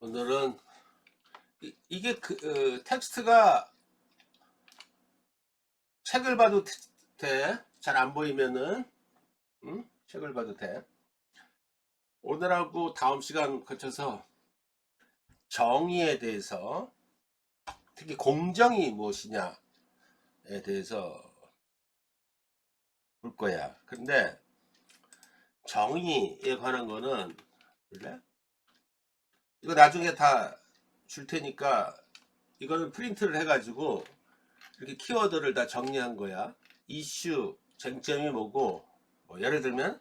오늘은 이게 텍스트가 책을 봐도 돼. 잘 안 보이면은 책을 봐도 돼. 오늘하고 다음 시간 거쳐서 정의에 대해서, 특히 공정이 무엇이냐에 대해서 볼 거야. 근데 정의에 관한 거는 볼래? 이거 나중에 다 줄 테니까 이거는 프린트를 해가지고 이렇게 키워드를 다 정리한 거야. 이슈, 쟁점이 뭐고, 뭐 예를 들면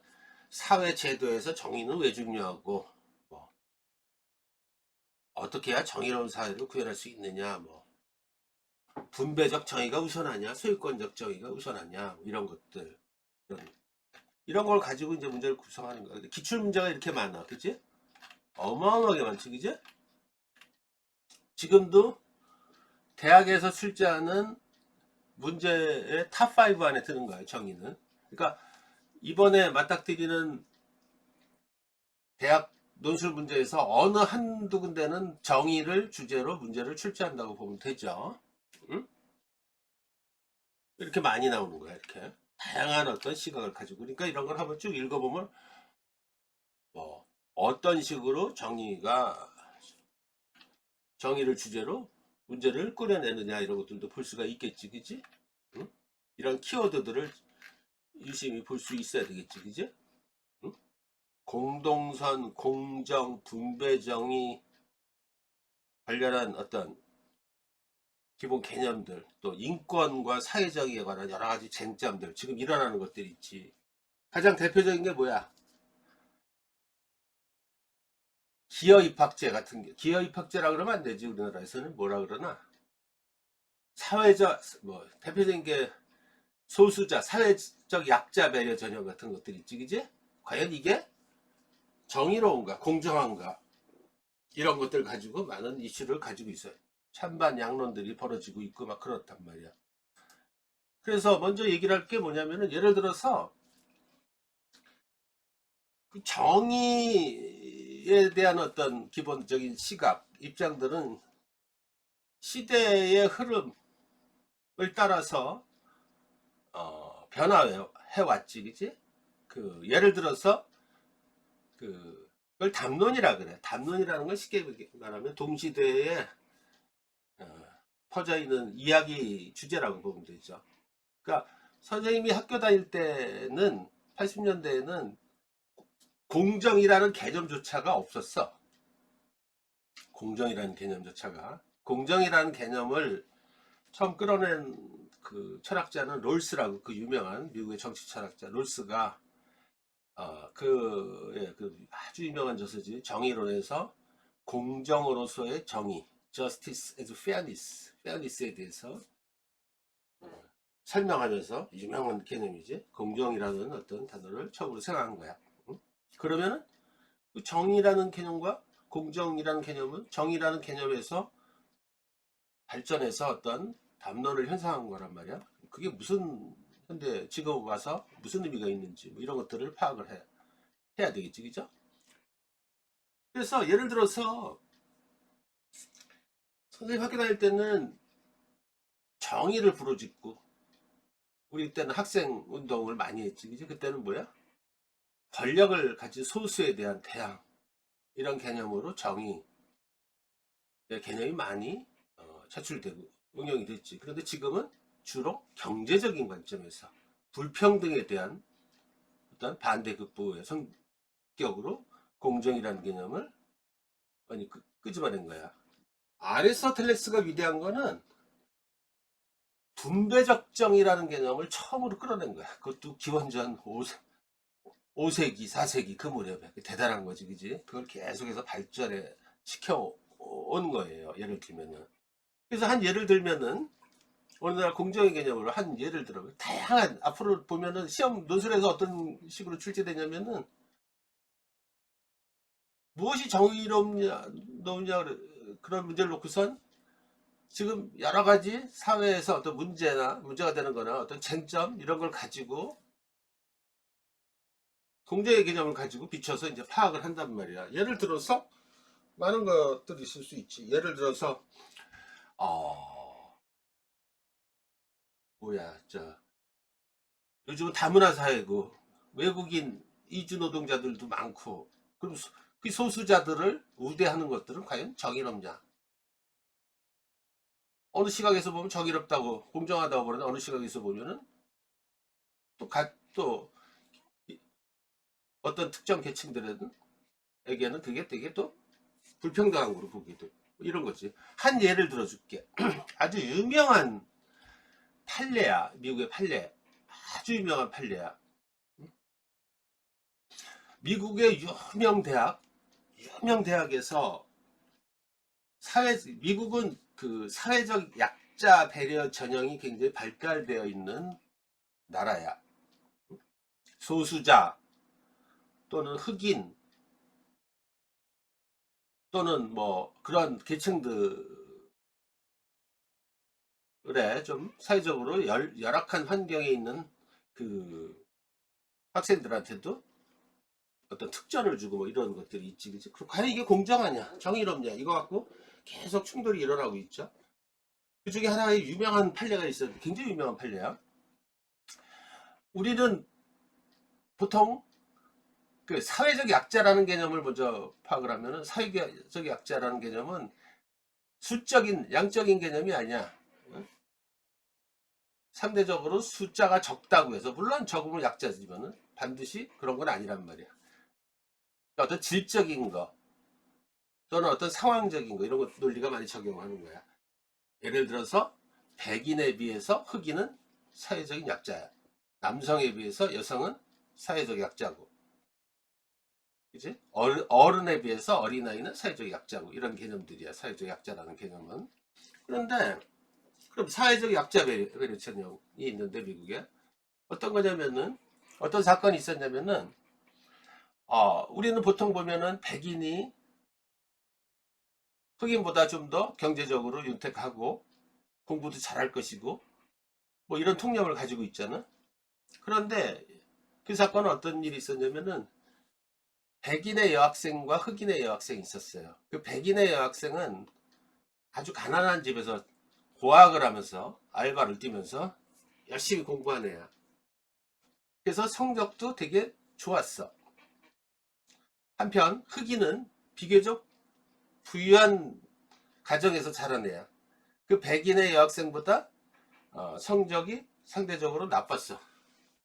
사회 제도에서 정의는 왜 중요하고, 뭐 어떻게 해야 정의로운 사회를 구현할 수 있느냐, 뭐 분배적 정의가 우선하냐, 소유권적 정의가 우선하냐, 뭐 이런 것들, 이런 걸 가지고 이제 문제를 구성하는 거야. 기출 문제가 이렇게 많아, 그치? 어마어마하게 많지, 그치? 지금도 대학에서 출제하는 문제의 탑5 안에 드는 거야, 정의는. 그러니까 이번에 맞닥뜨리는 대학 논술 문제에서 어느 한두 군데는 정의를 주제로 문제를 출제한다고 보면 되죠. 응? 이렇게 많이 나오는 거야, 이렇게. 다양한 어떤 시각을 가지고. 그러니까 이런 걸 한번 쭉 읽어보면, 뭐, 어떤 식으로 정의를 주제로 문제를 꾸려내느냐, 이런 것들도 볼 수가 있겠지, 그지? 응? 이런 키워드들을 유심히 볼 수 있어야 되겠지, 그지? 응? 공동선, 공정, 분배정의 관련한 어떤 기본 개념들, 또 인권과 사회정의에 관한 여러 가지 쟁점들, 지금 일어나는 것들이 있지. 가장 대표적인 게 뭐야? 기여입학제 같은 게. 기여입학제라 그러면 안 되지. 우리나라에서는 뭐라 그러나? 사회적, 뭐, 대표적인 게 소수자, 사회적 약자 배려 전형 같은 것들이 있지, 그지? 과연 이게 정의로운가, 공정한가? 이런 것들 가지고 많은 이슈를 가지고 있어요. 찬반 양론들이 벌어지고 있고 막 그렇단 말이야. 그래서 먼저 얘기를 할 게 뭐냐면은, 예를 들어서 그 정의에 대한 어떤 기본적인 시각, 입장들은 시대의 흐름을 따라서 변화해 왔지, 그지? 예를 들어서 그걸 담론이라 그래. 담론이라는 걸 쉽게 말하면 동시대에 어, 퍼져 있는 이야기 주제라고 보면 되죠. 그러니까 선생님이 학교 다닐 때는 80년대에는 공정이라는 개념조차가 없었어. 공정이라는 개념조차가. 공정이라는 개념을 처음 끌어낸 그 철학자는 롤스라고, 그 유명한 미국의 정치 철학자 롤스가 그 아주 유명한 저서지, 정의론에서 공정으로서의 정의, justice as fairness, fairness에 대해서 설명하면서, 유명한 개념이지, 공정이라는 어떤 단어를 처음으로 생각한 거야. 응? 그러면은 그 정의라는 개념과 공정이라는 개념은 정의라는 개념에서 발전해서 어떤 담론을 형성한 거란 말이야. 그게 무슨, 현대 지금 와서 무슨 의미가 있는지, 뭐 이런 것들을 파악을 해야 되겠지, 그죠? 그래서 예를 들어서 선생님 학교 다닐 때는 정의를 부르짖고, 우리 때는 학생 운동을 많이 했지, 그지? 그때는 뭐야? 권력을 가진 소수에 대한 대항, 이런 개념으로 정의 개념이 많이 차출되고 응용이 됐지. 그런데 지금은 주로 경제적인 관점에서 불평등에 대한 어떤 반대 극복의 성격으로 공정이라는 개념을 많이 끄집어낸 거야. 아리스토텔레스가 위대한 거는 분배적 정의라는 개념을 처음으로 끌어낸 거야. 그것도 기원전 5세기, 4세기 그 무렵에. 대단한 거지, 그지? 그걸 계속해서 발전해 시켜온 거예요. 예를 들면은. 그래서 한 예를 들면은, 오늘날 공정의 개념으로 한 예를 들어. 다양한, 앞으로 보면은 시험 논술에서 어떤 식으로 출제되냐면은, 무엇이 정의롭냐, 그런 문제를 놓고선 지금 여러 가지 사회에서 어떤 문제가 되는 거나 어떤 쟁점, 이런 걸 가지고 공정의 개념을 가지고 비춰서 이제 파악을 한단 말이야. 예를 들어서 많은 것들이 있을 수 있지. 예를 들어서 어 뭐야 요즘은 다문화 사회고 외국인 이주 노동자들도 많고 그럼 그 소수자들을 우대하는 것들은 과연 정의롭냐? 어느 시각에서 보면 정의롭다고 공정하다고 그러는데 어느 시각에서 보면은 또 어떤 특정 계층들에게는 그게 되게 또 불평등한 거로 보기도 이런 거지. 한 예를 들어줄게. 아주 유명한 판례야. 미국의 판례. 아주 유명한 판례야. 미국의 유명 대학에서 미국은 그 사회적 약자 배려 전형이 굉장히 발달되어 있는 나라야. 소수자 또는 흑인 또는 뭐 그런 계층들의 좀 사회적으로 열악한 환경에 있는 그 학생들한테도 어떤 특전을 주고 뭐 이런 것들이 있지, 그치? 과연 이게 공정하냐, 정의롭냐, 이거 갖고 계속 충돌이 일어나고 있죠. 그 중에 하나의 유명한 판례가 있어요. 굉장히 유명한 판례야. 우리는 보통 그 사회적 약자라는 개념을 먼저 파악을 하면은 사회적 약자라는 개념은 수적인, 양적인 개념이 아니야. 응? 상대적으로 숫자가 적다고 해서, 물론 적으면 약자지만은 반드시 그런 건 아니란 말이야. 어떤 질적인 거, 또는 어떤 상황적인 거, 이런 것 논리가 많이 적용하는 거야. 예를 들어서 백인에 비해서 흑인은 사회적인 약자야. 남성에 비해서 여성은 사회적 약자고, 그지? 어른에 비해서 어린아이는 사회적 약자고, 이런 개념들이야. 사회적 약자라는 개념은. 그런데 그럼 사회적 약자 배려 전형이 있는데 미국에 어떤 거냐면은, 어떤 사건이 있었냐면은, 우리는 보통 보면은 백인이 흑인보다 좀 더 경제적으로 윤택하고 공부도 잘할 것이고 뭐 이런 통념을 가지고 있잖아. 그런데 그 사건은 어떤 일이 있었냐면은 백인의 여학생과 흑인의 여학생이 있었어요. 그 백인의 여학생은 아주 가난한 집에서 고학을 하면서 알바를 뛰면서 열심히 공부한 애야. 그래서 성적도 되게 좋았어. 한편 흑인은 비교적 부유한 가정에서 자란 애야. 그 백인의 여학생보다 성적이 상대적으로 나빴어.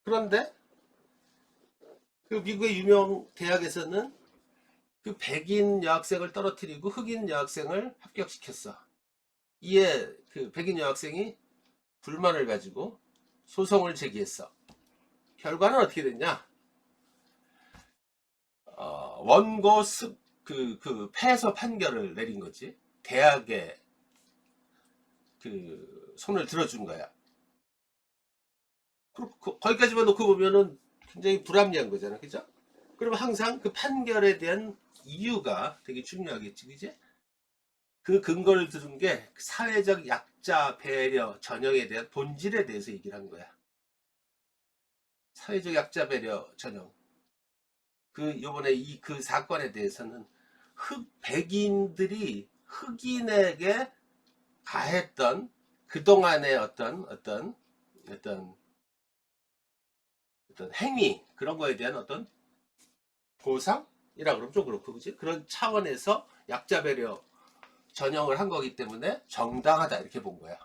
그런데 그 미국의 유명 대학에서는 그 백인 여학생을 떨어뜨리고 흑인 여학생을 합격시켰어. 이에 그 백인 여학생이 불만을 가지고 소송을 제기했어. 결과는 어떻게 됐냐? 원고 패소 판결을 내린 거지. 대학에 그 손을 들어준 거야. 거기까지만 놓고 보면은 굉장히 불합리한 거잖아, 그죠? 그러면 항상 그 판결에 대한 이유가 되게 중요하겠지, 그지? 그 근거를 들은 게 사회적 약자 배려 전형에 대한 본질에 대해서 얘기를 한 거야. 사회적 약자 배려 전형. 요번에 그 사건에 대해서는 백인들이 흑인에게 가했던 그동안의 어떤 행위, 그런 거에 대한 어떤 보상이라 그러면 좀 그렇고, 그지? 그런 차원에서 약자 배려 전형을 한 거기 때문에 정당하다, 이렇게 본 거야.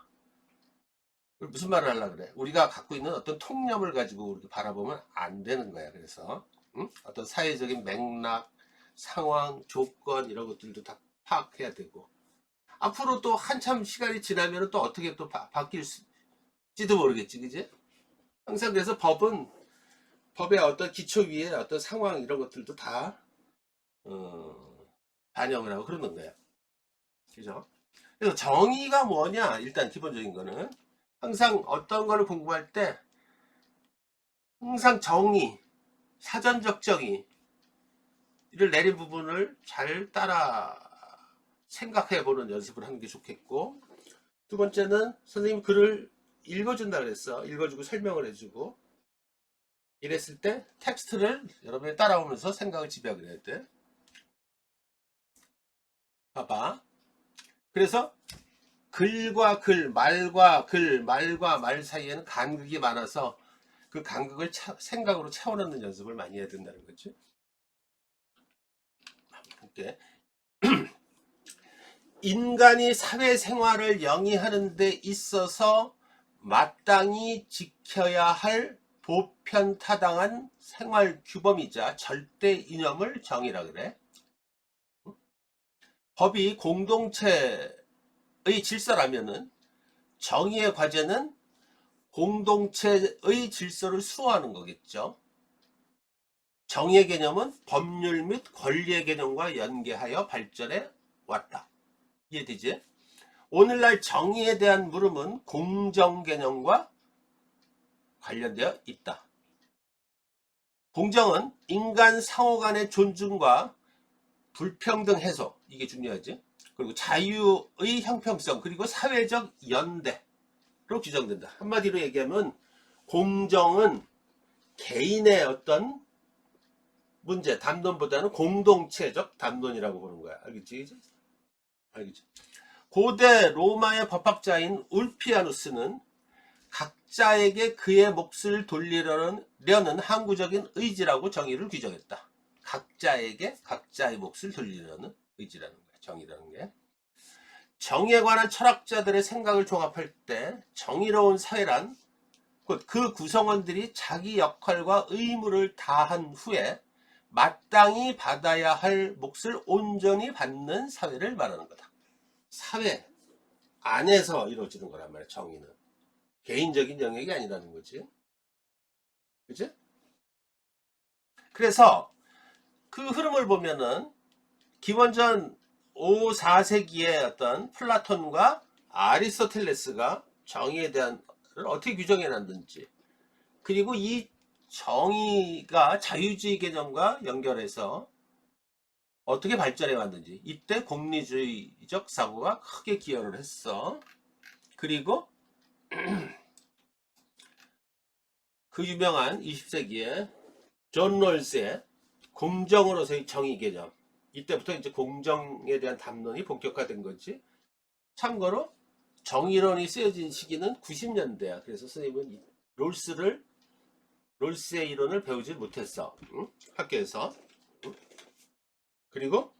무슨 말을 하려고 그래? 우리가 갖고 있는 어떤 통념을 가지고 이렇게 바라보면 안 되는 거야. 그래서 응? 어떤 사회적인 맥락, 상황, 조건, 이런 것들도 다 파악해야 되고, 앞으로 또 한참 시간이 지나면 또 어떻게 또 바뀔지도 모르겠지, 그지? 항상 그래서 법의 어떤 기초 위에 어떤 상황, 이런 것들도 다 반영을 하고 그러는 거야. 그죠? 그래서 정의가 뭐냐? 일단 기본적인 거는 항상 어떤 거를 공부할 때 항상 사전적 정의를 내린 부분을 잘 따라 생각해 보는 연습을 하는 게 좋겠고, 두 번째는 선생님 글을 읽어준다 그랬어. 읽어주고 설명을 해주고 이랬을 때 텍스트를 여러분이 따라오면서 생각을 집약을 해야 돼. 봐봐. 그래서 글과 글, 말과 글, 말과 말 사이에는 간극이 많아서 그 간극을 생각으로 채워넣는 연습을 많이 해야 된다는 거지. 한번 볼게. 인간이 사회생활을 영위하는 데 있어서 마땅히 지켜야 할 보편타당한 생활 규범이자 절대 이념을 정의라 그래. 법이 공동체의 질서라면은 정의의 과제는 공동체의 질서를 수호하는 거겠죠. 정의의 개념은 법률 및 권리의 개념과 연계하여 발전해 왔다. 이해되지? 오늘날 정의에 대한 물음은 공정 개념과 관련되어 있다. 공정은 인간 상호 간의 존중과 불평등 해소, 이게 중요하지. 그리고 자유의 형평성, 그리고 사회적 연대로 규정된다. 한마디로 얘기하면 공정은 개인의 어떤 문제, 담론보다는 공동체적 담론이라고 보는 거야. 알겠지? 알겠지? 고대 로마의 법학자인 울피아누스는 각자에게 그의 몫을 돌리려는 항구적인 의지라고 정의를 규정했다. 각자에게 각자의 몫을 돌리려는 의지라는 거야. 정의라는 게. 정의에 관한 철학자들의 생각을 종합할 때 정의로운 사회란 곧 그 구성원들이 자기 역할과 의무를 다한 후에 마땅히 받아야 할 몫을 온전히 받는 사회를 말하는 거다. 사회 안에서 이루어지는 거란 말이야. 정의는 개인적인 영역이 아니라는 거지. 그치? 그래서 그 흐름을 보면은 기원전 5, 4세기의 어떤 플라톤과 아리스토텔레스가 정의에 대한 어떻게 규정해 놨는지, 그리고 이 정의가 자유주의 개념과 연결해서 어떻게 발전해 왔는지, 이때 공리주의적 사고가 크게 기여를 했어. 그리고 그 유명한 20세기에 존 롤스의 공정으로서의 정의 개념, 이때부터 이제 공정에 대한 담론이 본격화된 거지. 참고로 정의론이 쓰여진 시기는 90년대야. 그래서 선생님은 롤스의 이론을 배우지 못했어. 응? 학교에서. 응? 그리고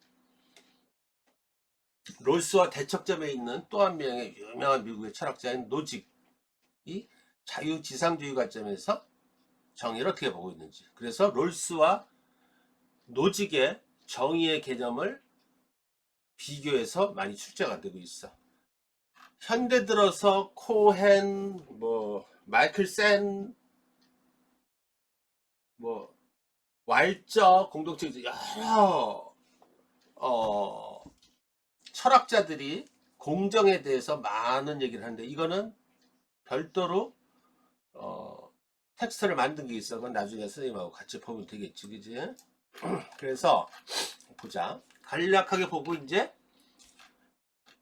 롤스와 대척점에 있는 또 한 명의 유명한 미국의 철학자인 노직이 자유지상주의 관점에서 정의를 어떻게 보고 있는지. 그래서 롤스와 노직의 정의의 개념을 비교해서 많이 출제가 되고 있어. 현대 들어서 코헨, 마이클 센, 왈저, 공동체, 여러 철학자들이 공정에 대해서 많은 얘기를 하는데, 이거는 별도로 텍스트를 만든 게 있어. 그건 나중에 선생님하고 같이 보면 되겠지, 그지? 그래서 보자. 간략하게 보고 이제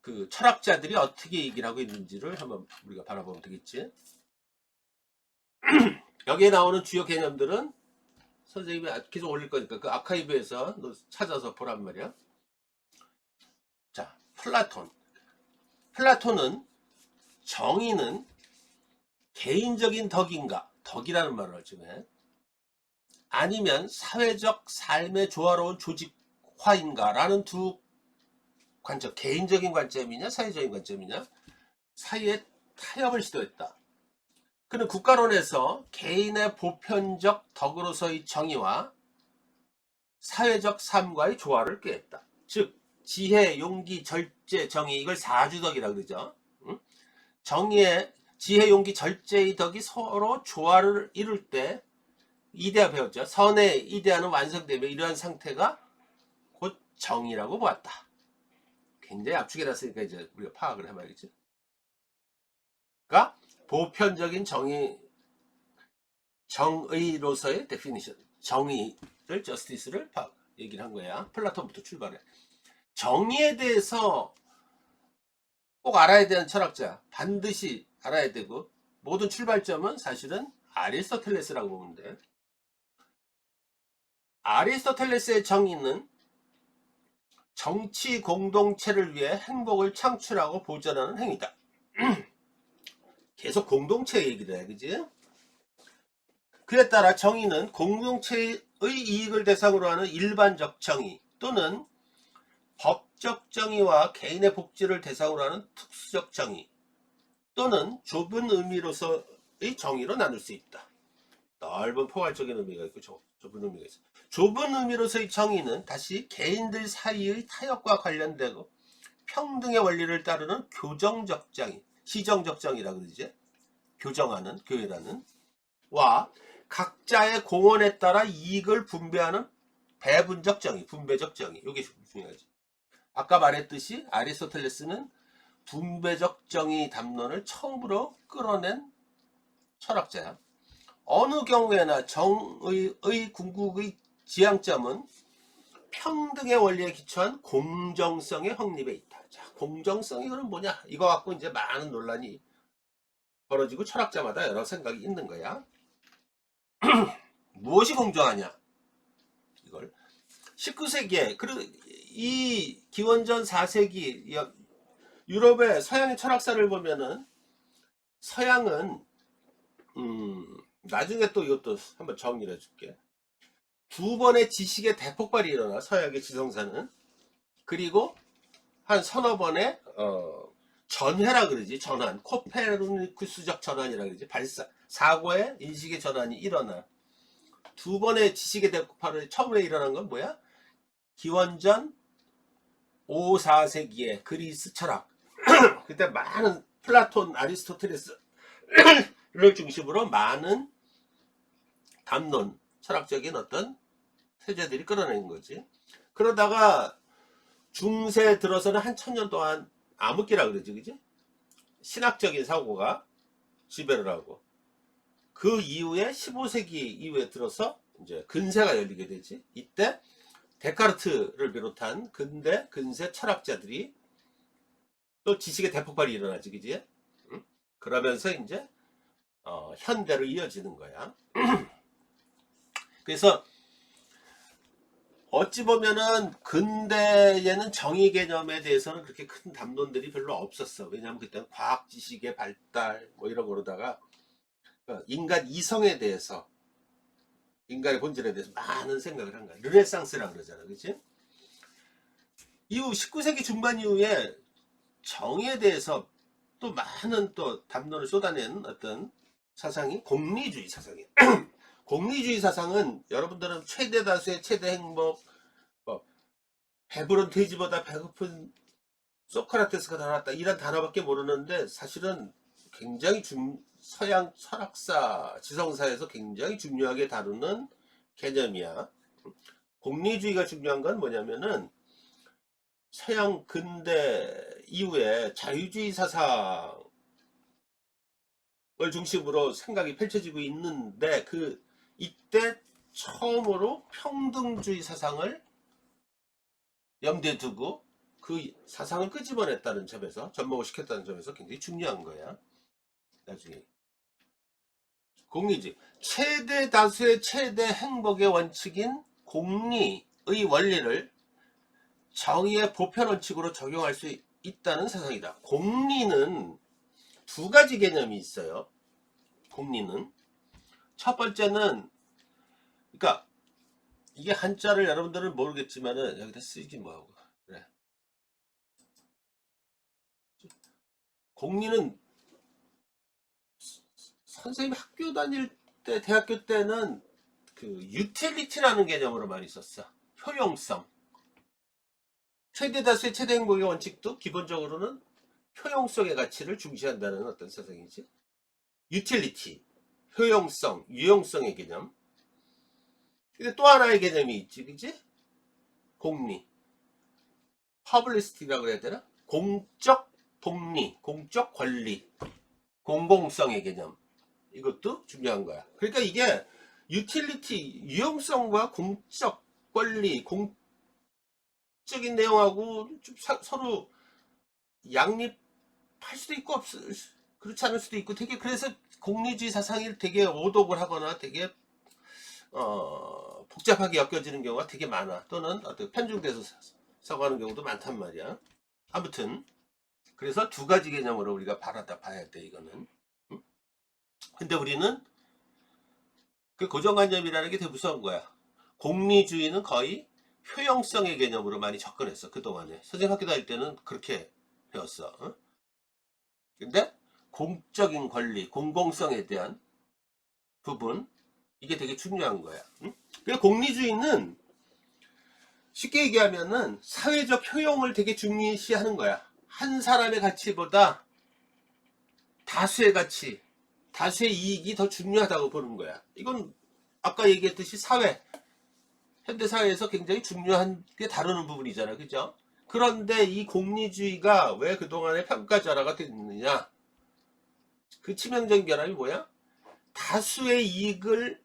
그 철학자들이 어떻게 얘기를 하고 있는지를 한번 우리가 바라보면 되겠지. 여기에 나오는 주요 개념들은 선생님이 계속 올릴 거니까 그 아카이브에서 너 찾아서 보란 말이야. 자, 플라톤은 정의는 개인적인 덕인가, 덕이라는 말을 지금 아니면 사회적 삶의 조화로운 조직화인가 라는 두 관점, 개인적인 관점이냐 사회적인 관점이냐 사이에 타협을 시도했다. 그는 국가론에서 개인의 보편적 덕으로서의 정의와 사회적 삶과의 조화를 꾀했다. 즉 지혜, 용기, 절제, 정의, 이걸 사주덕이라고 그러죠. 정의의 지혜, 용기, 절제의 덕이 서로 조화를 이룰 때 이데아 배웠죠. 선의 이데아는 완성되며 이러한 상태가 곧 정의라고 보았다. 굉장히 압축해 놨으니까 이제 우리가 파악을 해봐야겠지. 그러니까 보편적인 정의로서의 데피니션, 정의를 저스티스를 얘기를 한 거야. 플라톤부터 출발해. 정의에 대해서 꼭 알아야 되는 철학자, 반드시 알아야 되고, 모든 출발점은 사실은 아리스토텔레스라고 보면 돼. 아리스토텔레스의 정의는 정치 공동체를 위해 행복을 창출하고 보존하는 행위다. 계속 공동체 얘기를 해, 그지? 그에 따라 정의는 공동체의 이익을 대상으로 하는 일반적 정의 또는 법적 정의와 개인의 복지를 대상으로 하는 특수적 정의 또는 좁은 의미로서의 정의로 나눌 수 있다. 넓은 포괄적인 의미가 있고 좁은 의미가 있어. 좁은 의미로서의 정의는 다시 개인들 사이의 타협과 관련되고 평등의 원리를 따르는 교정적 정의, 시정적 정의라 그러지. 교정하는, 교회라는 와 각자의 공헌에 따라 이익을 분배하는 배분적 정의, 분배적 정의. 이게 중요하지. 아까 말했듯이 아리스토텔레스는 분배적 정의 담론을 처음으로 끌어낸 철학자야. 어느 경우에나 정의의 궁극의 지향점은 평등의 원리에 기초한 공정성의 확립에 있다. 자, 공정성이 그럼 뭐냐? 이거 갖고 이제 많은 논란이 벌어지고 철학자마다 여러 생각이 있는 거야. 무엇이 공정하냐? 이걸 19세기에 그리고 이 기원전 4세기 유럽의 서양의 철학사를 보면은 서양은 나중에 또 이것도 한번 정리를 해줄게. 두 번의 지식의 대폭발이 일어나 서양의 지성사는. 그리고 한 서너 번의 전회라 그러지. 전환, 코페르니쿠스적 전환이라 그러지. 발사, 사고의 인식의 전환이 일어나. 두 번의 지식의 대폭발이 처음에 일어난 건 뭐야? 기원전 5, 4세기의 그리스 철학. 그때 많은 플라톤, 아리스토텔레스를 중심으로 많은 담론, 철학적인 어떤 세제들이 끌어내는 거지. 그러다가 중세 들어서는 한 1000년 동안 암흑기라 그러지, 그지? 신학적인 사고가 지배를 하고 그 이후에 15세기 이후에 들어서 이제 근세가 열리게 되지. 이때 데카르트를 비롯한 근세 철학자들이 또 지식의 대폭발이 일어나지, 그지? 그러면서 이제 현대로 이어지는 거야. 그래서 어찌 보면은 근대에는 정의 개념에 대해서는 그렇게 큰 담론들이 별로 없었어. 왜냐하면 그때는 과학 지식의 발달 뭐 이런 거로다가 인간 이성에 대해서, 인간의 본질에 대해서 많은 생각을 한 거야. 르네상스라 그러잖아, 그렇지? 이후 19세기 중반 이후에 정의에 대해서 또 많은 또 담론을 쏟아낸 어떤 사상이 공리주의 사상이에요. 공리주의 사상은 여러분들은 최대 다수의 최대 행복, 배부른 돼지보다 배고픈 소크라테스가 더 낫다 이런 단어밖에 모르는데 사실은 굉장히 서양 철학사, 지성사에서 굉장히 중요하게 다루는 개념이야. 공리주의가 중요한 건 뭐냐면은 서양 근대 이후에 자유주의 사상을 중심으로 생각이 펼쳐지고 있는데 이때 처음으로 평등주의 사상을 염두에 두고 그 사상을 끄집어냈다는 점에서, 접목을 시켰다는 점에서 굉장히 중요한 거야. 나중에 공리주의, 최대 다수의 최대 행복의 원칙인 공리의 원리를 정의의 보편 원칙으로 적용할 수 있다는 사상이다. 공리는 두 가지 개념이 있어요. 공리는 첫 번째는, 그러니까 이게 한자를 여러분들은 모르겠지만은 여기다 쓰기 뭐하고 그래. 공리는 선생님 학교 다닐 때, 대학교 때는 그 유틸리티라는 개념으로 많이 썼어. 효용성. 최대 다수의 최대 행복의 원칙도 기본적으로는 효용성의 가치를 중시한다는 어떤 사상이지. 유틸리티, 효용성, 유용성의 개념. 근데 또 하나의 개념이 있지, 그지? 공리, 퍼블리시티라고 해야 되나? 공적 독리, 공적 권리, 공공성의 개념. 이것도 중요한 거야. 그러니까 이게 유틸리티, 유용성과 공적 권리, 공적인 내용하고 좀 서로 양립할 수도 있고 그렇지 않을 수도 있고, 되게 그래서 공리주의 사상이 되게 오독을 하거나 되게 복잡하게 엮여지는 경우가 되게 많아. 또는 어떤 편중돼서 하는 경우도 많단 말이야. 아무튼 그래서 두 가지 개념으로 우리가 바라다 봐야 돼 이거는. 응? 근데 우리는 그 고정관념이라는 게 되게 무서운 거야. 공리주의는 거의 효용성의 개념으로 많이 접근했어 그동안에. 선생님 학교 다닐 때는 그렇게 배웠어. 어? 근데 공적인 권리, 공공성에 대한 부분 이게 되게 중요한 거야. 응? 그래서 공리주의는 쉽게 얘기하면은 사회적 효용을 되게 중시하는 거야. 한 사람의 가치보다 다수의 가치, 다수의 이익이 더 중요하다고 보는 거야. 이건 아까 얘기했듯이 현대 사회에서 굉장히 중요하게 다루는 부분이잖아. 그죠? 그런데 이 공리주의가 왜 그동안에 평가절하가 됐느냐? 그 치명적인 결함이 뭐야? 다수의 이익을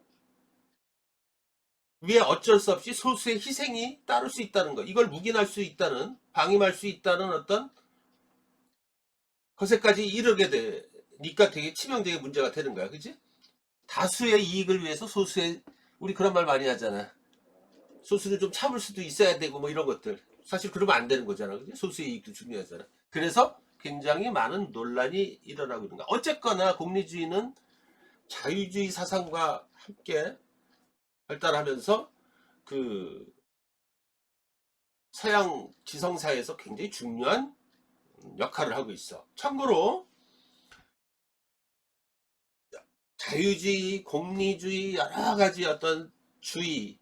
위해 어쩔 수 없이 소수의 희생이 따를 수 있다는 거. 이걸 묵인할 수 있다는, 방임할 수 있다는 어떤 것에까지 이르게 되니까 되게 치명적인 문제가 되는 거야. 그지? 다수의 이익을 위해서 소수의, 우리 그런 말 많이 하잖아. 소수는 좀 참을 수도 있어야 되고 뭐 이런 것들. 사실 그러면 안 되는 거잖아. 그지? 소수의 이익도 중요하잖아. 그래서 굉장히 많은 논란이 일어나고 있는 거야. 어쨌거나 공리주의는 자유주의 사상과 함께 발달하면서 그 서양 지성사회에서 굉장히 중요한 역할을 하고 있어. 참고로 자유주의, 공리주의 여러 가지 어떤 주의,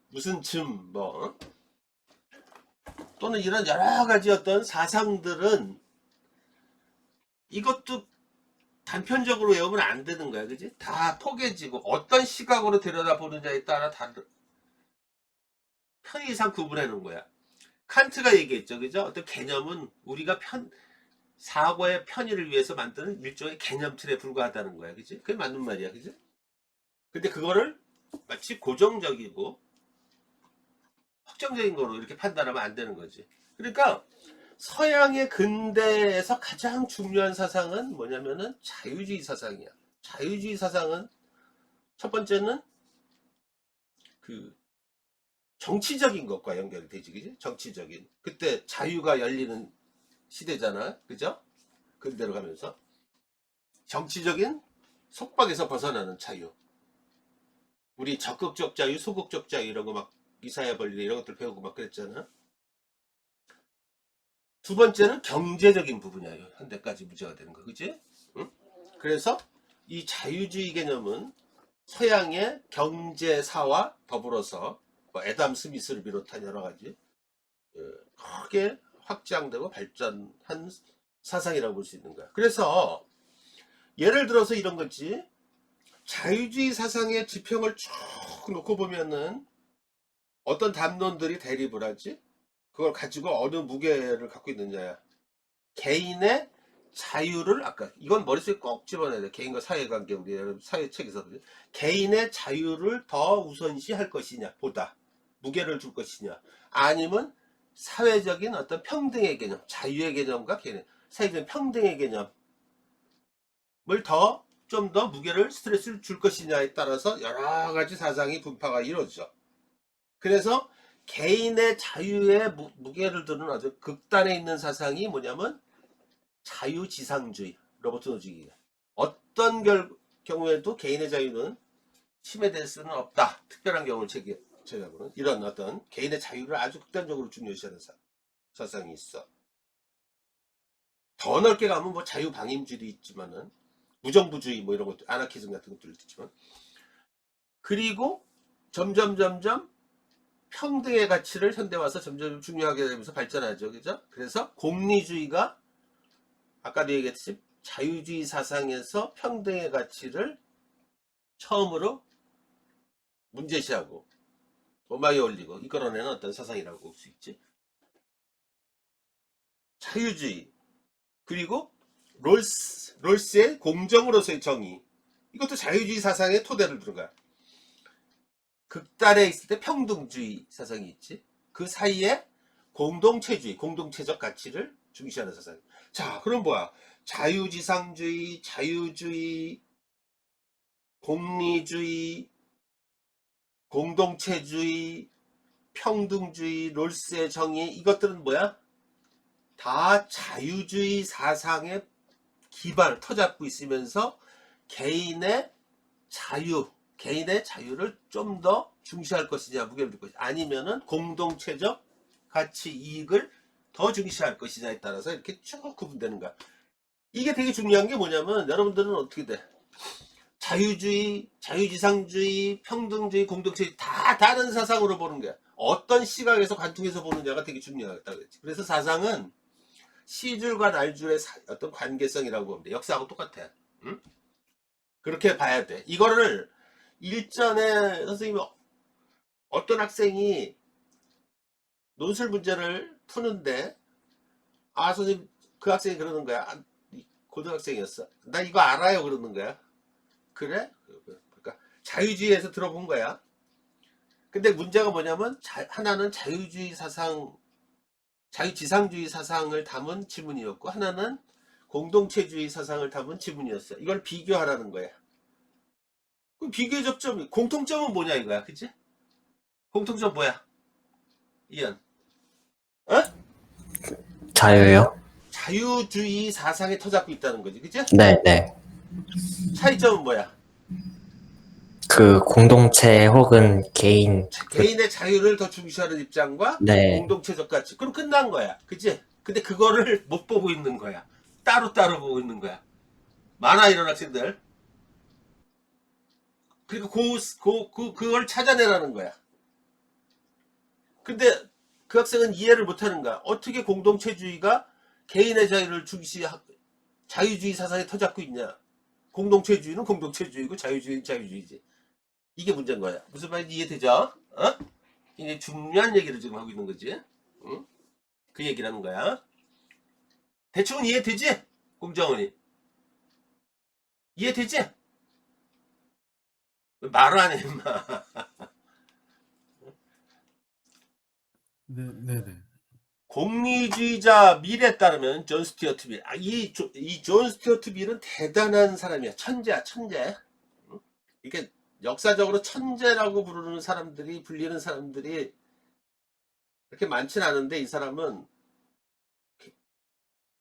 무슨 뭐 또는 이런 여러 가지 어떤 사상들은 이것도 단편적으로 외우면 안 되는 거야. 그지? 다 포개지고 어떤 시각으로 들여다보느냐에 따라 편의상 구분해 놓은 거야. 칸트가 얘기했죠. 그죠? 어떤 개념은 우리가 사고의 편의를 위해서 만드는 일종의 개념틀에 불과하다는 거야. 그지? 그게 맞는 말이야. 그지? 근데 그거를 마치 고정적이고 확정적인 거로 이렇게 판단하면 안 되는 거지. 그러니까 서양의 근대에서 가장 중요한 사상은 뭐냐면은 자유주의 사상이야. 자유주의 사상은 첫 번째는 그 정치적인 것과 연결이 되지, 그지? 정치적인. 그때 자유가 열리는 시대잖아. 그죠? 근대로 가면서. 정치적인 속박에서 벗어나는 자유. 우리 적극적 자유, 소극적 자유 이런 거 막 이사야 벌리 이런 것들 배우고 막 그랬잖아. 두 번째는 경제적인 부분이야. 현대까지 문제가 되는 거, 그지? 응? 그래서 이 자유주의 개념은 서양의 경제사와 더불어서 뭐 애담 스미스를 비롯한 여러 가지 크게 확장되고 발전한 사상이라고 볼 수 있는 거야. 그래서 예를 들어서 이런 거지. 자유주의 사상의 지평을 쭉 놓고 보면은 어떤 담론들이 대립을 하지? 그걸 가지고 어느 무게를 갖고 있느냐야. 개인의 자유를 아까 이건 머릿속에 꼭 집어넣어야 돼. 개인과 사회관계 우리 사회책에서 개인의 자유를 더 우선시할 것이냐 보다 무게를 줄 것이냐 아니면 사회적인 어떤 평등의 개념 자유의 개념과 개인 사회적인 평등의 개념을 좀 더 무게를 스트레스를 줄 것이냐에 따라서 여러 가지 사상이 분파가 이루어져. 그래서 개인의 자유에 무게를 두는 아주 극단에 있는 사상이 뭐냐면 자유지상주의, 로버트 노지기. 어떤 경우에도 개인의 자유는 침해될 수는 없다. 특별한 경우를 제외하고는 이런 어떤 개인의 자유를 아주 극단적으로 중요시하는 사상이 있어. 더 넓게 가면 뭐 자유방임주의도 있지만은 무정부주의 뭐 이런 것도 아나키즘 같은 것들도 있지만 그리고 점점 평등의 가치를 현대 와서 점점 중요하게 되면서 발전하죠. 그죠? 그래서 공리주의가 아까도 얘기했듯이 자유주의 사상에서 평등의 가치를 처음으로 문제시하고 도마에 올리고 이끌어내는 어떤 사상이라고 볼 수 있지. 자유주의 그리고 롤스의 공정으로서의 정의 이것도 자유주의 사상의 토대를 두는 거야. 극단에 있을 때 평등주의 사상이 있지. 그 사이에 공동체주의, 공동체적 가치를 중시하는 사상. 자, 그럼 뭐야? 자유지상주의, 자유주의, 공리주의, 공동체주의, 평등주의, 롤스의 정의, 이것들은 뭐야? 다 자유주의 사상의 기반을 터잡고 있으면서 개인의 자유를 좀 더 중시할 것이냐, 무게를 둘 것이냐, 아니면은 공동체적 가치 이익을 더 중시할 것이냐에 따라서 이렇게 쭉 구분되는 거야. 이게 되게 중요한 게 뭐냐면, 여러분들은 어떻게 돼? 자유주의, 자유지상주의, 평등주의, 공동체주의 다 다른 사상으로 보는 거야. 어떤 시각에서 관통해서 보느냐가 되게 중요하다 그랬지. 그래서 사상은 시줄과 날줄의 어떤 관계성이라고 보면 돼. 역사하고 똑같아. 응? 그렇게 봐야 돼. 이거를 일전에 선생님이 어떤 학생이 논술 문제를 푸는데, 선생님, 그 학생이 그러는 거야. 고등학생이었어. 나 이거 알아요. 그러는 거야. 그래? 그러니까 자유주의에서 들어본 거야. 근데 문제가 뭐냐면, 하나는 자유주의 사상, 자유지상주의 사상을 담은 지문이었고, 하나는 공동체주의 사상을 담은 지문이었어. 이걸 비교하라는 거야. 그럼 비교의 접점이, 공통점은 뭐냐 이거야. 그치? 공통점 뭐야? 이현. 어? 자유요? 자유주의 사상에 터잡고 있다는 거지. 그치? 네. 차이점은 뭐야? 그 공동체 혹은 개인, 개인의 자유를 더 중시하는 입장과 네. 공동체적 가치. 그럼 끝난 거야. 그치? 근데 그거를 못 보고 있는 거야. 따로따로 보고 있는 거야. 많아, 이런 학생들. 그러니까 그걸 찾아내라는 거야. 근데 그 학생은 이해를 못 하는 거야. 어떻게 공동체주의가 개인의 자유를 자유주의 사상에 터잡고 있냐. 공동체주의는 공동체주의고 자유주의는 자유주의지. 이게 문제인 거야. 무슨 말인지 이해되죠? 어? 이게 중요한 얘기를 지금 하고 있는 거지. 응? 그 얘기를 하는 거야. 대충은 이해되지? 공정원이. 이해되지? 왜 말을 안 해, 임마. 네네. 공리주의자 밀에 따르면 존 스튜어트 밀. 이 존 스튜어트 밀은 대단한 사람이야. 천재야, 천재. 응? 이게 역사적으로 천재라고 불리는 사람들이 그렇게 많진 않은데, 이 사람은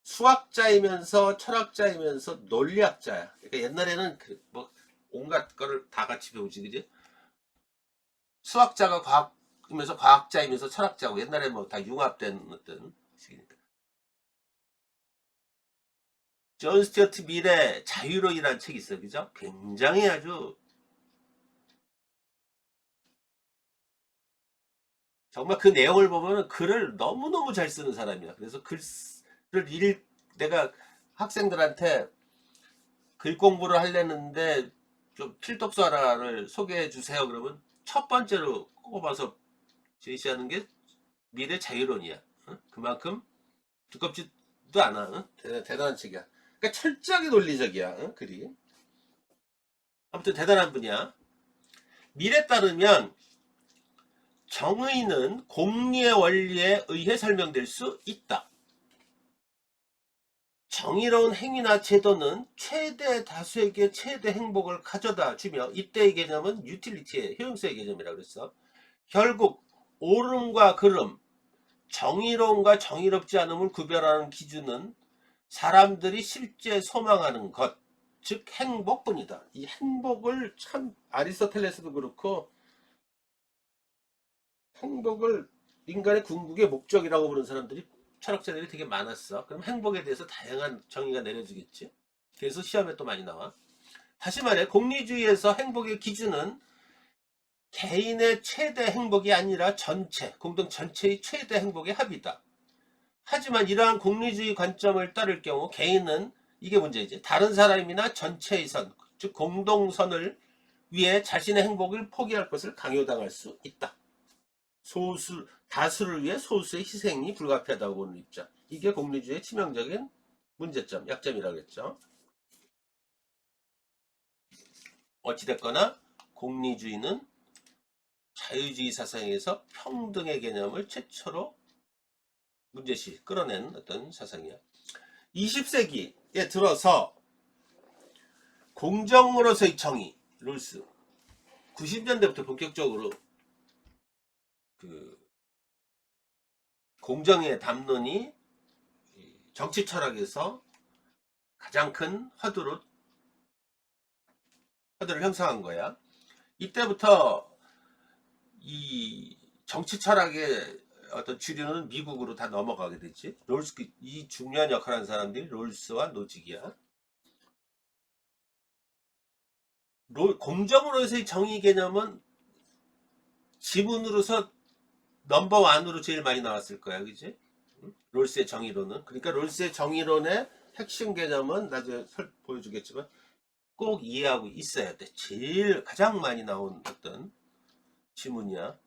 수학자이면서 철학자이면서 논리학자야. 그러니까 옛날에는 온갖 거를 다 같이 배우지, 그지? 수학자가 과학이면서 과학자이면서 철학자고, 옛날에 뭐 다 융합된 어떤 식이니까. 존 스튜어트 밀의 자유론이라는 책이 있어요, 그죠? 굉장히 아주 정말 그 내용을 보면 글을 너무너무 잘 쓰는 사람이야. 그래서 내가 학생들한테 글 공부를 하려는데 좀 필독서 하나를 소개해 주세요. 그러면 첫 번째로 꼽아서 제시하는 게 미래 자유론이야. 어? 그만큼 두껍지도 않아. 어? 대단한 책이야. 그러니까 철저하게 논리적이야. 어? 글이. 아무튼 대단한 분이야. 밀에 따르면 정의는 공리의 원리에 의해 설명될 수 있다. 정의로운 행위나 제도는 최대 다수에게 최대 행복을 가져다 주며, 이때의 개념은 유틸리티의 효용성의 개념이라고 그랬어. 결국 옳음과 그름, 정의로움과 정의롭지 않음을 구별하는 기준은 사람들이 실제 소망하는 것, 즉 행복뿐이다. 이 행복을 참 아리스토텔레스도 그렇고, 행복을 인간의 궁극의 목적이라고 부르는 사람들이, 철학자들이 되게 많았어. 그럼 행복에 대해서 다양한 정의가 내려지겠지. 그래서 시험에 또 많이 나와. 다시 말해, 공리주의에서 행복의 기준은 개인의 최대 행복이 아니라 공동 전체의 최대 행복의 합이다. 하지만 이러한 공리주의 관점을 따를 경우 개인은, 이게 문제이지, 다른 사람이나 전체의 선, 즉 공동선을 위해 자신의 행복을 포기할 것을 강요당할 수 있다. 다수를 위해 소수의 희생이 불가피하다고 보는 입장. 이게 공리주의의 치명적인 문제점, 약점이라고 했죠. 어찌됐거나 공리주의는 자유주의 사상에서 평등의 개념을 최초로 문제시 끌어낸 어떤 사상이야. 20세기에 들어서 공정으로서의 정의, 롤스, 90년대부터 본격적으로 그 공정의 담론이 정치 철학에서 가장 큰 화두를 형성한 거야. 이때부터 이 정치 철학의 어떤 주류는 미국으로 다 넘어가게 됐지. 롤스, 이 중요한 역할을 하는 사람들이 롤스와 노직이야. 공정으로서의 정의 개념은 지문으로서 넘버원으로 제일 많이 나왔을 거야, 그지? 롤스의 정의론은. 그러니까 롤스의 정의론의 핵심 개념은 나중에 보여주겠지만 꼭 이해하고 있어야 돼. 제일 가장 많이 나온 어떤 지문이야.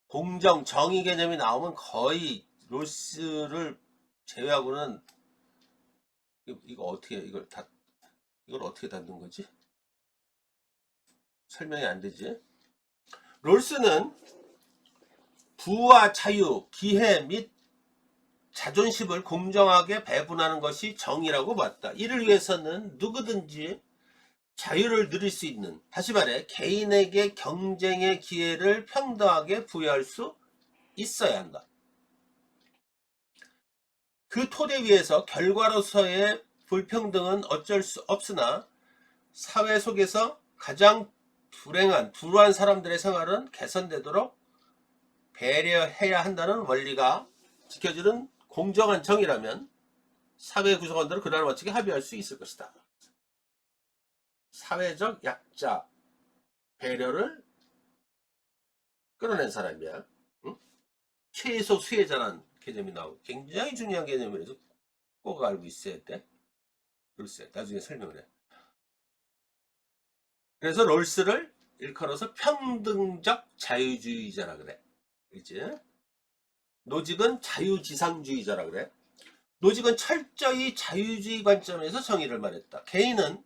공정, 정의 개념이 나오면 거의 롤스를 제외하고는 이거 어떻게 이걸 어떻게 닫는 거지? 설명이 안 되지. 롤스는 부와 자유, 기회 및 자존심을 공정하게 배분하는 것이 정의라고 봤다. 이를 위해서는 누구든지 자유를 누릴 수 있는, 다시 말해 개인에게 경쟁의 기회를 평등하게 부여할 수 있어야 한다. 그 토대 위에서 결과로서의 불평등은 어쩔 수 없으나 사회 속에서 가장 불우한 사람들의 생활은 개선되도록 배려해야 한다는 원리가 지켜지는 공정한 정의라면 사회 구성원들은 그러한 원칙에 합의할 수 있을 것이다. 사회적 약자 배려를 끌어낸 사람이야. 응? 최소 수혜자라는 개념이 나오고 굉장히 중요한 개념이라서 꼭 알고 있어야 돼. 글쎄 나중에 설명을 해. 그래서 롤스를 일컬어서 평등적 자유주의자라 그래. 그렇지? 노직은 자유지상주의자라 그래. 노직은 철저히 자유주의 관점에서 정의를 말했다. 개인은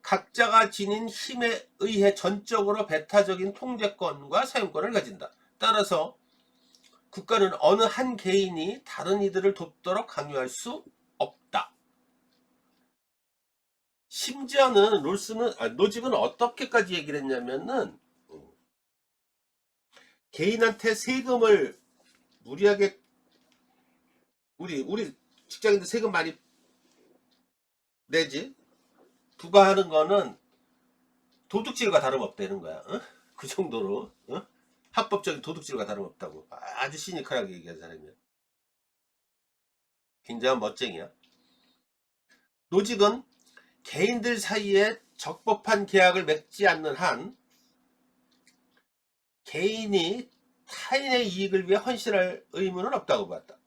각자가 지닌 힘에 의해 전적으로 배타적인 통제권과 사용권을 가진다. 따라서 국가는 어느 한 개인이 다른 이들을 돕도록 강요할 수 없다. 심지어는 노직은 어떻게까지 얘기를 했냐면은 개인한테 세금을 무리하게 우리 직장인들 세금 많이 내지 부과하는 거는 도둑질과 다름없다는 거야. 어? 그 정도로 합법적인 도둑질과 다름없다고 아주 시니컬하게 얘기한 사람이야. 굉장한 멋쟁이야. 노직은 개인들 사이에 적법한 계약을 맺지 않는 한 개인이 타인의 이익을 위해 헌신할 의무는 없다고 봤다.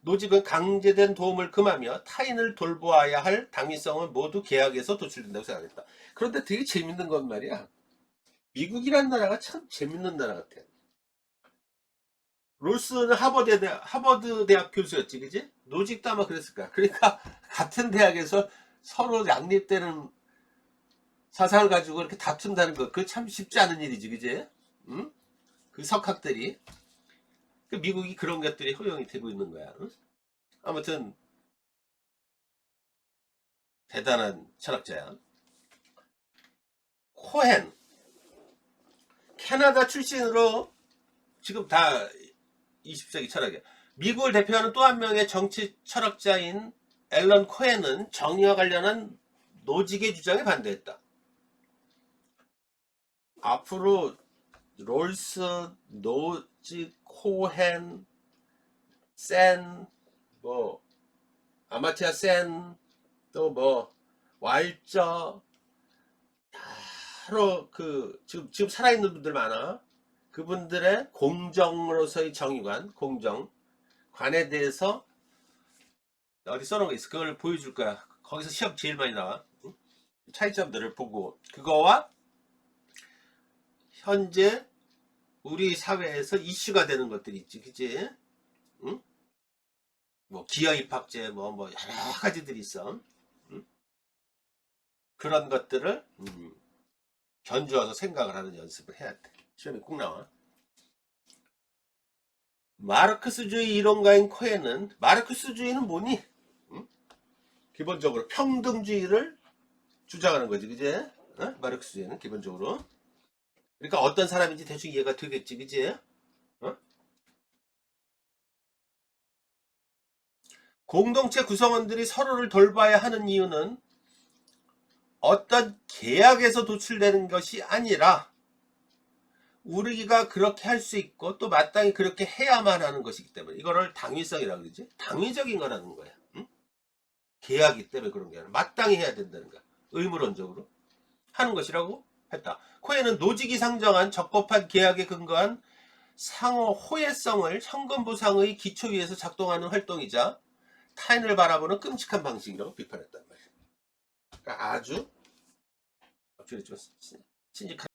노직은 강제된 도움을 금하며 타인을 돌보아야 할 당위성은 모두 계약에서 도출된다고 생각했다. 그런데 되게 재밌는 건 말이야. 미국이라는 나라가 참 재밌는 나라 같아. 롤스는 하버드 대학 교수였지, 그지? 노직도 아마 그랬을 거야. 그러니까 같은 대학에서 서로 양립되는 사상을 가지고 이렇게 다툰다는 거, 그거 참 쉽지 않은 일이지, 그지? 응? 그 석학들이. 그 미국이 그런 것들이 허용이 되고 있는 거야. 응? 아무튼 대단한 철학자야. 코헨, 캐나다 출신으로 지금 다 20세기 철학이야. 미국을 대표하는 또 한 명의 정치 철학자인 앨런 코헨은 정의와 관련한 노직의 주장에 반대했다. 앞으로 롤스, 노직, 코헨, 센, 아마티아 센, 또 왈저, 여러 지금 살아있는 분들 많아. 그분들의 공정으로서의 정의관, 공정관에 대해서 어디 써놓은 거 있어. 그걸 보여줄 거야. 거기서 시험 제일 많이 나와. 차이점들을 보고 그거와 현재 우리 사회에서 이슈가 되는 것들이 있지, 그치? 응? 기여입학제, 여러 가지들이 있어. 응? 그런 것들을 견주어서 생각을 하는 연습을 해야 돼. 시험에 꼭 나와. 마르크스주의 이론가인 코헨은, 마르크스주의는 뭐니? 응? 기본적으로 평등주의를 주장하는 거지, 그제? 마르크스주의는 기본적으로. 그러니까 어떤 사람인지 대충 이해가 되겠지, 그지? 어? 공동체 구성원들이 서로를 돌봐야 하는 이유는 어떤 계약에서 도출되는 것이 아니라 우리가 그렇게 할 수 있고 또 마땅히 그렇게 해야만 하는 것이기 때문에 이거를 당위성이라고 그러지. 당위적인 거라는 거야. 응? 계약이기 때문에 그런 게 아니라 마땅히 해야 된다는 거야. 의무론적으로 하는 것이라고 했다. 코에는 노직이 상정한 적법한 계약에 근거한 상호 호혜성을 현금 보상의 기초 위에서 작동하는 활동이자 타인을 바라보는 끔찍한 방식이라고 비판했단 말이야. 그러니까 아주 좀 신직한